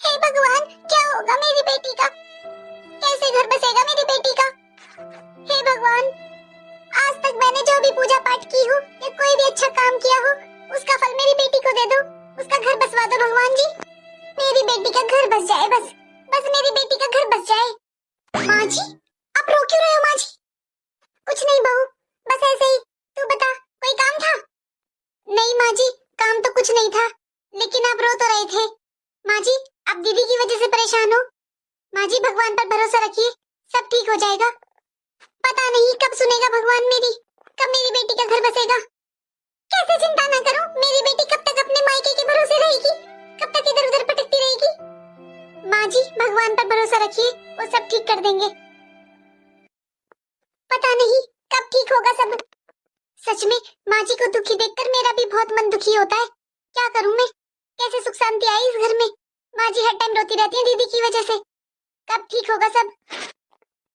हे भगवान, क्या होगा मेरी बेटी का? कैसे घर बसेगा मेरी बेटी का? हे भगवान, आज तक मैंने जो भी पूजा पाठ की हो या कोई भी अच्छा काम किया हो, उसका फल मेरी बेटी को दे दो। उसका घर बसवा दो भगवान जी। मेरी बेटी का घर बस जाए, बस बस मेरी बेटी का घर बस जाए। माँ जी, आप रो क्यों रहे हो? माँ जी, कुछ नहीं बहू, बस ऐसे ही। तू बता, कोई काम था? नहीं माँ जी, काम तो कुछ नहीं था, लेकिन आप रो तो रहे थे। माँ जी, आप दीदी की वजह से परेशान हो। माँ जी, भगवान पर भरोसा रखिए, सब ठीक हो जाएगा। पता नहीं कब सुनेगा भगवान मेरी, कब मेरी बेटी का घर बसेगा। कैसे चिंता ना करो, मेरी बेटी कब तक अपने मायके के भरोसे रहेगी? कब तक इधर उधर भटकती रहेगी? माँ जी, भगवान पर भरोसा रखिए, वो सब ठीक कर देंगे। पता नहीं कब ठीक होगा सब। सच में माँ जी को दुखी देखकर मेरा भी बहुत मन दुखी होता है। क्या करूं मैं? कैसे सुख शांति आई इस घर में? माँ जी हर टाइम रोती रहती है दीदी की वजह से। कब ठीक होगा सब?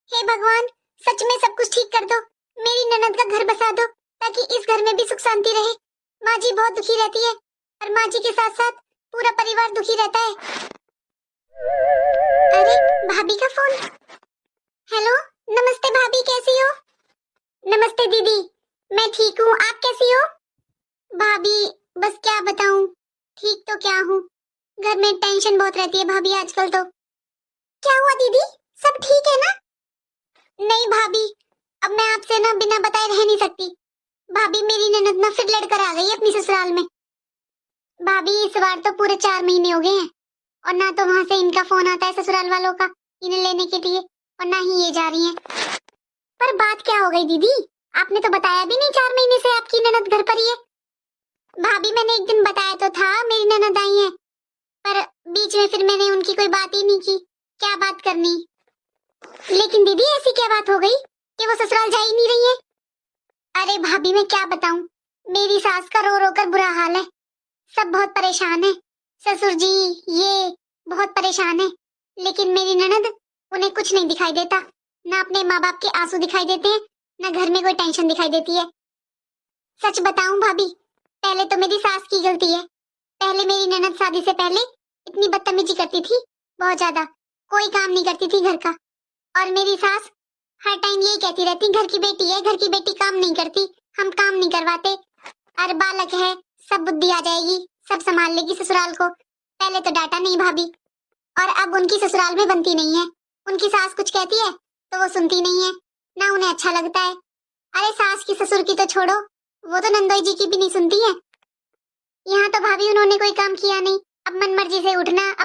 हे भगवान, सच में सब कुछ ठीक कर दो। मेरी ननद का घर बसा दो, ताकि इस घर में भी सुख शांति रहे। माँ जी बहुत दुखी रहती है, और माँ जी के साथ साथ पूरा परिवार दुखी रहता है। अरे, भाभी का फोन। हेलो, नमस्ते भाभी, कैसी हो? नमस्ते दीदी, मैं ठीक हूँ, आप कैसी हो? भाभी, बस क्या बताऊं, ठीक तो क्या हूँ, घर में टेंशन बहुत रहती है भाभी आजकल तो। क्या हुआ दीदी, सब ठीक है ना? नहीं भाभी, अब मैं आपसे ना बिना बताए रह नहीं सकती। भाभी, मेरी ननद ना फिर लड़कर आ गई अपनी ससुराल में। भाभी, इस बार तो पूरे 4 महीने हो गए हैं, और ना तो वहां से इनका फोन आता है ससुराल वालों का इन्हें लेने के लिए, और ना ही ये जा रही हैं। पर बात क्या हो गई दीदी, आपने तो बताया भी नहीं 4 महीने से आपकी ननद घर पर ही है। भाभी, मैंने एक दिन बताया तो था मेरी ननद आई है, पर बीच में फिर मैंने उनकी कोई बात ही नहीं की। क्या बात करनी? लेकिन दीदी, ऐसी क्या बात हो गई कि वो ससुराल जा ही नहीं रही है? अरे भाभी, मैं क्या बताऊं, मेरी सास का रो रो कर बुरा हाल है। सब बहुत परेशान है, ससुर जी ये बहुत परेशान है। लेकिन मेरी ननद, उन्हें कुछ नहीं दिखाई देता, ना अपने माँ बाप के आंसू दिखाई देते हैं, ना घर में कोई टेंशन दिखाई देती है। सच बताऊं भाभी, पहले तो मेरी सास की गलती है। पहले मेरी ननद शादी से पहले इतनी बदतमीजी करती थी, बहुत ज्यादा, कोई काम नहीं करती थी घर का। और मेरी सास हर टाइम यही कहती रहती, घर की बेटी है, घर की बेटी काम नहीं करती, हम काम नहीं करवाते, और बालक है, सब बुद्धि आ जाएगी, सब संभाल लेगी ससुराल को। पहले तो डांटा नहीं भाभी, और अब उनकी ससुराल में बनती नहीं है। उनकी सास कुछ कहती है तो वो सुनती नहीं है, ना उन्हें अच्छा लगता है। अरे सास की ससुर की तो छोड़ो, वो तो नंदोई जी की भी नहीं सुनती है। यहाँ तो भाभी उन्होंने कोई काम किया नहीं, अब मन मर्जी से उठना, अब